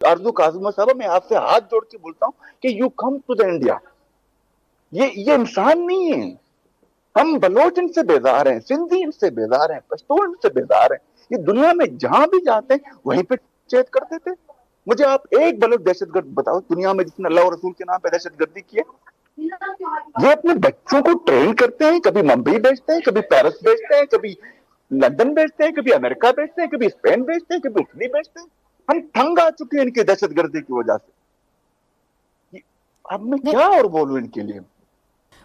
आरजू काजमा साहब, मैं आपसे हाथ जोड़ के बोलता हूँ कि you come to the India. ये इंसान नहीं है। हम बलोच इनसे बेजार हैं, सिंधी इनसे बेजार हैं, पश्तो इनसे बेजार हैं। ये दुनिया में जहां भी जाते हैं वहीं पे चेत कर देते। मुझे आप एक बलोच दहशतगर्द बताओ दुनिया में जिसने अल्लाह और रसूल के नाम पे दहशतगर्दी की है। ये अपने बच्चों को ट्रेन करते हैं, कभी मुंबई भेजते हैं, कभी पेरिस भेजते हैं, कभी लंदन भेजते हैं, कभी अमेरिका भेजते हैं, कभी स्पेन भेजते हैं, कभी इटली भेजते हैं। हम तंग आ चुके हैं इनकी दहशतगर्दी की वजह से। अब मैं क्या और बोलूं इनके लिए।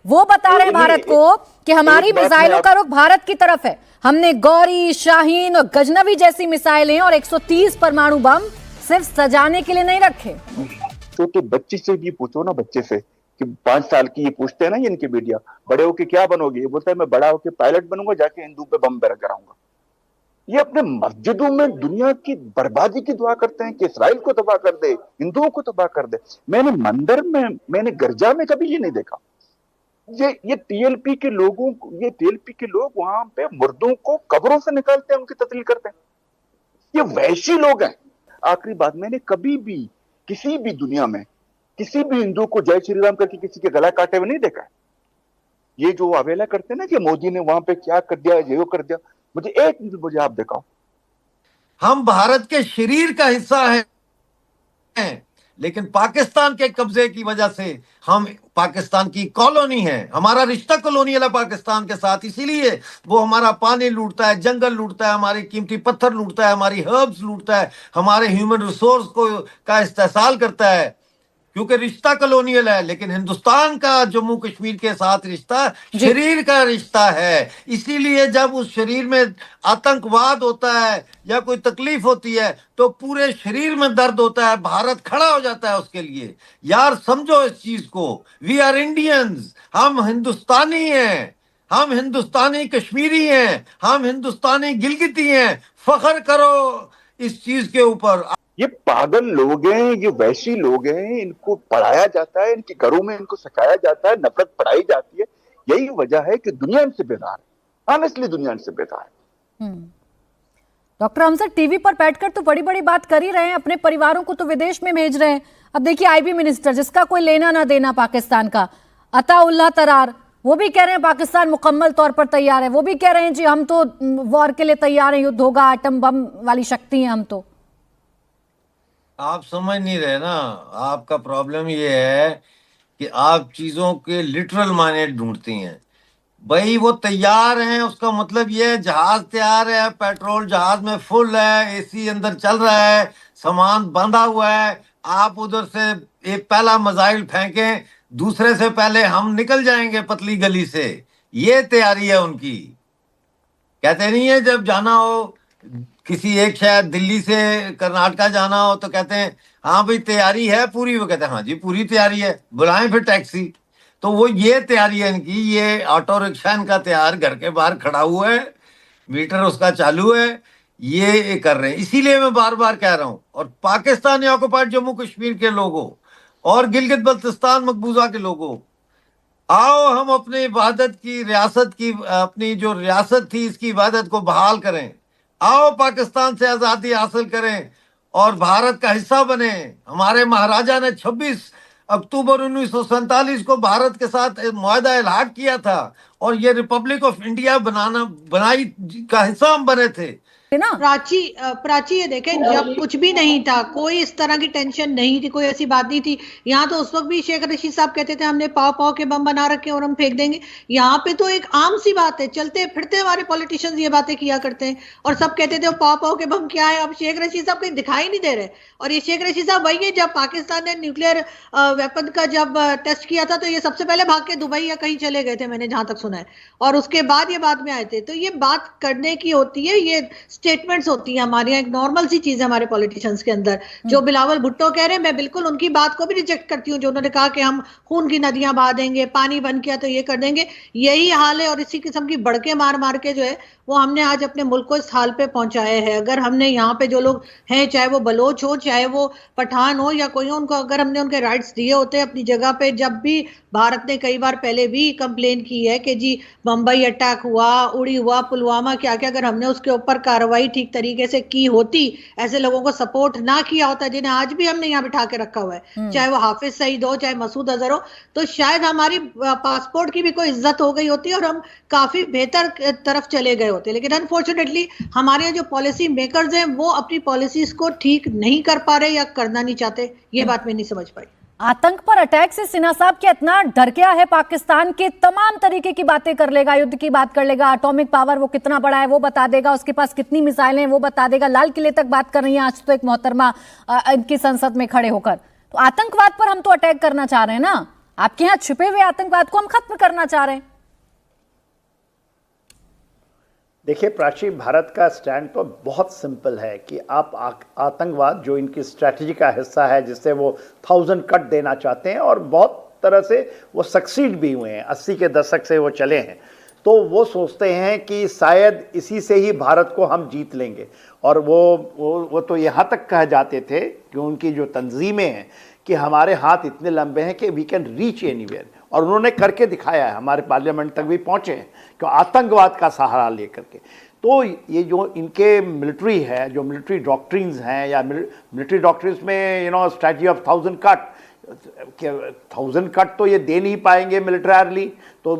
वो बता रहे हैं भारत को कि हमारी मिसाइलों का रुख भारत की तरफ है। हमने गौरी, शाहीन और गजनवी जैसी मिसाइलें और 130 परमाणु बम सिर्फ सजाने के लिए नहीं रखे। छोटे बच्चे से भी पूछो ना, बच्चे से कि 5 साल की, ये पूछते हैं ना ये इनके मीडिया, बड़े होके क्या बनोगे? ये बोलता है मैं बड़ा होके पायलट बनूंगा, जाके हिंदू पे बम बैर कराऊंगा। ये अपने मस्जिदों में दुनिया की बर्बादी की दुआ करते हैं कि इसराइल को तबाह कर दे, हिंदुओं को तबाह कर दे। मैंने मंदिर में, मैंने गिरजा में कभी ये नहीं देखा। ये टीएलपी के लोगों को, ये टीएलपी के लोग वहां पे मुर्दों को कब्रों से निकालते हैं, उनकी तस्लील करते हैं। ये वैशी लोग हैं। आखिरी बात, मैंने कभी भी किसी भी दुनिया में किसी भी हिंदू को जय श्री राम करके किसी के गला काटे हुए नहीं देखा है। ये जो अवेला करते हैं ना कि मोदी ने वहां पे क्या कर दिया, ये कर दिया, मुझे आप दिखाओ। हम भारत के शरीर का हिस्सा हैं, लेकिन पाकिस्तान के कब्जे की वजह से हम पाकिस्तान की कॉलोनी है। हमारा रिश्ता कॉलोनियल है पाकिस्तान के साथ, इसीलिए वो हमारा पानी लूटता है, जंगल लूटता है, हमारी कीमती पत्थर लूटता है, हमारी हर्ब्स लूटता है, हमारे ह्यूमन रिसोर्स का इस्तेसाल करता है, क्योंकि रिश्ता कॉलोनियल है। लेकिन हिंदुस्तान का जम्मू कश्मीर के साथ रिश्ता शरीर का रिश्ता है। इसीलिए जब उस शरीर में आतंकवाद होता है या कोई तकलीफ होती है तो पूरे शरीर में दर्द होता है, भारत खड़ा हो जाता है उसके लिए। यार समझो इस चीज को, वी आर इंडियंस, हम हिंदुस्तानी हैं, हम हिंदुस्तानी कश्मीरी हैं, हम हिंदुस्तानी गिलगिती हैं। फख्र करो इस चीज के ऊपर। ये पागल लोग हैं, ये वैशी लोग हैं, इनको पढ़ाया जाता है, इनके घरों में इनको सिखाया जाता है, नफरत पढ़ाई जाती है। यही वजह है कि दुनिया इनसे बेदार है, ऑनेस्टली दुनिया इनसे बेदार है। डॉक्टर हमजा टीवी पर बैठकर तो बड़ी बड़ी बात कर ही रहे हैं, अपने परिवारों को तो विदेश में भेज रहे हैं। अब देखिए आईबी मिनिस्टर, जिसका कोई लेना ना देना पाकिस्तान का, अताउल्लाह तरार, वो भी कह रहे हैं पाकिस्तान मुकम्मल तौर पर तैयार है। वो भी कह रहे हैं जी हम तो वॉर के लिए तैयार हैं, युद्ध होगा, एटम बम वाली शक्ति है हम तो। आप समझ नहीं रहे ना, आपका प्रॉब्लम ये है कि आप चीजों के लिटरल मायने ढूंढती हैं। भाई वो तैयार हैं, उसका मतलब ये है जहाज तैयार है, पेट्रोल जहाज में फुल है, एसी अंदर चल रहा है, सामान बंधा हुआ है। आप उधर से एक पहला मिसाइल फेंकें, दूसरे से पहले हम निकल जाएंगे पतली गली से। ये तैयारी है उनकी। कहते नहीं है जब जाना हो किसी एक शायद दिल्ली से कर्नाटका जाना हो तो कहते हैं हाँ भाई तैयारी है पूरी, वो कहते हैं हाँ जी पूरी तैयारी है, बुलाएं फिर टैक्सी। तो वो ये तैयारी है इनकी। ये ऑटो रिक्शा इनका तैयार घर के बाहर खड़ा हुआ है, मीटर उसका चालू है, ये कर रहे हैं। इसीलिए मैं बार बार कह रहा हूं, और पाकिस्तानी ऑक्युपाइड जम्मू कश्मीर के लोगों और गिलगित बल्तिस्तान मकबूजा के लोगों, आओ हम अपनी इबादत की, रियासत की, अपनी जो रियासत थी इसकी इबादत को बहाल करें। आओ पाकिस्तान से आज़ादी हासिल करें और भारत का हिस्सा बने। हमारे महाराजा ने 26 अक्टूबर 1947 को भारत के साथ मुआहदा इल्हाक किया था और ये रिपब्लिक ऑफ इंडिया बनाई का हिस्सा हम बने थे ना। प्राची ये देखें, जब कुछ भी नहीं था, कोई इस तरह की टेंशन नहीं थी, कोई ऐसी बात नहीं थी। यहाँ तो उस वक्त भी शेख रशीद साहब कहते थे हमने पाव पाव के बम बना रखे और हम फेंक देंगे। यहाँ पे तो एक आम सी बात है, चलते फिरते हमारे पॉलिटिशियंस ये बातें किया करते हैं और सब कहते थे पाव पाव के बम क्या है। अब शेख रशीद साहब कहीं दिखाई नहीं दे रहे। और ये शेख रशीद साहब वही है, जब पाकिस्तान ने न्यूक्लियर वेपन का जब टेस्ट किया था तो ये सबसे पहले भाग के दुबई या कहीं चले गए थे, मैंने जहां तक सुना है, और उसके बाद ये बाद में आए थे। तो ये बात करने की होती है, ये स्टेटमेंट्स होती हैं हमारे यहाँ, एक नॉर्मल सी चीज है हमारे पॉलिटिशियंस के अंदर। जो बिलावल भुट्टो कह रहे हैं, मैं बिल्कुल उनकी बात को भी रिजेक्ट करती हूँ, जो उन्होंने कहा कि हम खून की नदियां बहा देंगे, पानी बंद किया तो ये कर देंगे। यही हाल है और इसी किस्म की बड़के मार मार के जो है वो हमने आज अपने मुल्क को इस हाल पे पहुंचाया है। अगर हमने यहाँ पे जो लोग हैं, चाहे वो बलोच हो, चाहे वो पठान हो या कोई हो, उनको अगर हमने उनके राइट्स दिए होते अपनी जगह पे, जब भी भारत ने कई बार पहले भी कंप्लेन की है कि जी बम्बई अटैक हुआ, उड़ी हुआ, पुलवामा क्या क्या, अगर हमने उसके ऊपर कार्रवाई कार्रवाई ठीक तरीके से की होती, ऐसे लोगों को सपोर्ट ना किया होता जिन्हें आज भी हमने यहाँ बिठा के रखा हुआ है, चाहे वो हाफिज सईद हो, चाहे मसूद अजहर हो, तो शायद हमारी पासपोर्ट की भी कोई इज्जत हो गई होती और हम काफी बेहतर तरफ चले गए होते। लेकिन अनफॉर्चुनेटली हमारे जो पॉलिसी मेकर्स हैं वो अपनी पॉलिसीज को ठीक नहीं कर पा रहे या करना नहीं चाहते, ये बात मैं नहीं समझ पाई। आतंक पर अटैक से सिन्हा साहब क्या इतना डर गया है पाकिस्तान के? तमाम तरीके की बातें कर लेगा, युद्ध की बात कर लेगा, एटॉमिक पावर वो कितना बड़ा है वो बता देगा, उसके पास कितनी मिसाइलें हैं वो बता देगा, लाल किले तक बात कर रही है आज तो एक मोहतरमा इनकी संसद में खड़े होकर। तो आतंकवाद पर हम तो अटैक करना चाह रहे हैं ना, आपके यहाँ छुपे हुए आतंकवाद को हम खत्म करना चाह रहे हैं। देखिए प्राची, भारत का स्टैंड तो बहुत सिंपल है कि आप आतंकवाद जो इनकी स्ट्रैटेजी का हिस्सा है, जिससे वो 1000 कट देना चाहते हैं और बहुत तरह से वो सक्सीड भी हुए हैं, 80 के दशक से वो चले हैं, तो वो सोचते हैं कि शायद इसी से ही भारत को हम जीत लेंगे। और वो तो यहाँ तक कह जाते थे कि उनकी जो तंजीमें हैं कि हमारे हाथ इतने लंबे हैं कि वी कैन रीच एनीवेयर, और उन्होंने करके दिखाया है, हमारे पार्लियामेंट तक भी पहुँचे हैं कि आतंकवाद का सहारा लेकर के। तो ये जो इनके मिलिट्री है, जो मिलिट्री डॉक्ट्रिन्स हैं, या मिलिट्री डॉक्ट्रिन्स में स्ट्रैटेजी ऑफ 1000 कट, 1000 कट तो ये दे नहीं पाएंगे मिलिट्ररली, तो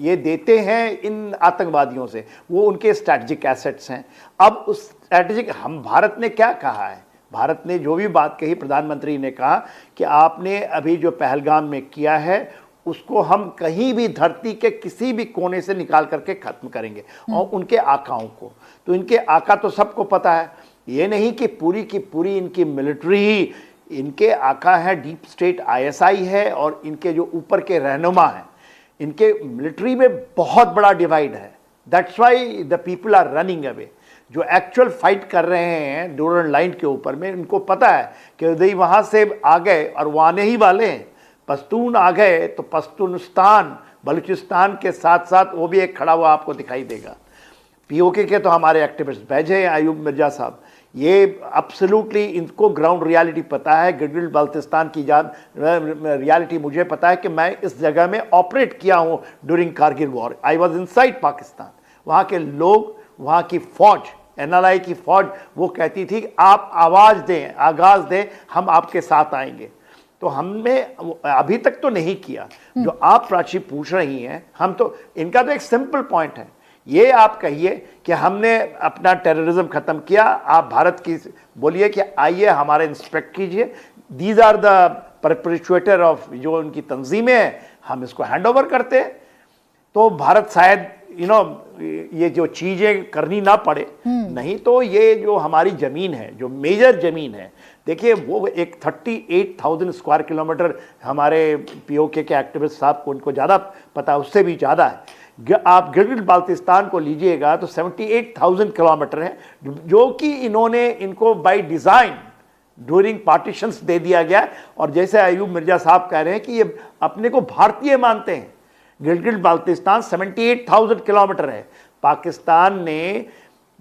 ये देते हैं इन आतंकवादियों से, वो उनके स्ट्रैटेजिक एसेट्स हैं। अब उस स्ट्रैटेजिक, हम भारत ने क्या कहा है, भारत ने जो भी बात कही, प्रधानमंत्री ने कहा कि आपने अभी जो पहलगाम में किया है उसको हम कहीं भी धरती के किसी भी कोने से निकाल करके खत्म करेंगे, और उनके आकाओं को, तो इनके आका तो सबको पता है, ये नहीं कि पूरी की पूरी इनकी मिलिट्री ही इनके आका है, डीप स्टेट ISI है, और इनके जो ऊपर के रहनुमा हैं, इनके मिलिट्री में बहुत बड़ा डिवाइड है। That's why the people are running away. जो एक्चुअल फाइट कर रहे हैं डोरन लाइन के ऊपर में, इनको पता है कि यदि वहाँ से आ गए, और वो आने ही वाले हैं, पश्तून आ गए तो पश्तूनिस्तान, बलूचिस्तान के साथ साथ वो भी एक खड़ा हुआ आपको दिखाई देगा। POK के तो हमारे एक्टिविस्ट बैठे हैं, अयूब मिर्जा साहब, ये एब्सोल्युटली इनको ग्राउंड रियलिटी पता है, गिलगित बाल्टिस्तान की रियलिटी मुझे पता है कि मैं इस जगह में ऑपरेट किया हूँ during Kargil war. I was inside Pakistan. वहाँ के लोग, वहाँ की फौज, NRI की फौज, वो कहती थी आप आवाज़ दें, आगाज़ दें, हम आपके साथ आएंगे। तो हमने अभी तक तो नहीं किया जो आप प्राची पूछ रही हैं। हम तो, इनका तो एक सिंपल पॉइंट है, ये आप कहिए कि हमने अपना टेररिज्म खत्म किया, आप भारत की बोलिए कि आइए हमारे इंस्पेक्ट कीजिए, दीज आर द परपेचुएटर ऑफ जो उनकी तंजीमें हैं, हम इसको हैंड ओवर करते हैं, तो भारत शायद ये जो चीज़ें करनी ना पड़े। नहीं तो ये जो हमारी ज़मीन है, जो मेजर ज़मीन है, देखिए वो एक 38,000 स्क्वायर किलोमीटर, हमारे POK के एक्टिविस्ट साहब को उनको ज़्यादा पता, उससे भी ज़्यादा है। आप गिलगित बाल्टिस्तान को लीजिएगा तो 78,000 किलोमीटर है, जो कि इन्होंने इनको बाय डिज़ाइन ड्यूरिंग पार्टीशंस दे दिया गया। और जैसे अयूब मिर्जा साहब कह रहे हैं कि ये अपने को भारतीय मानते हैं, गिलगित बाल्टिस्तान 78,000 किलोमीटर है। पाकिस्तान ने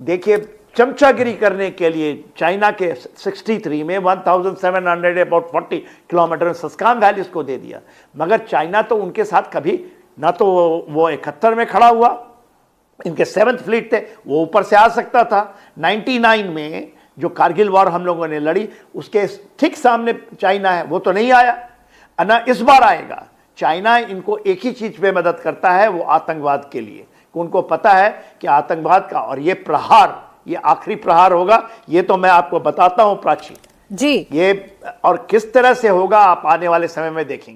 देखिए चमचागिरी करने के लिए चाइना के 63 में 1700 अबाउट 40 किलोमीटर सस्काम वैलीज को दे दिया, मगर चाइना तो उनके साथ कभी ना, तो वो 71 में खड़ा हुआ, इनके 7th फ्लीट थे, वो ऊपर से आ सकता था। 99 में जो कारगिल वॉर हम लोगों ने लड़ी, उसके ठीक सामने चाइना है, वो तो नहीं आया ना, इस बार आएगा। चाइना इनको एक ही चीज पे मदद करता है, वो आतंकवाद के लिए, उनको पता है कि आतंकवाद का, और ये प्रहार, ये आखिरी प्रहार होगा, ये तो मैं आपको बताता हूं प्राची जी। ये और किस तरह से होगा आप आने वाले समय में देखेंगे।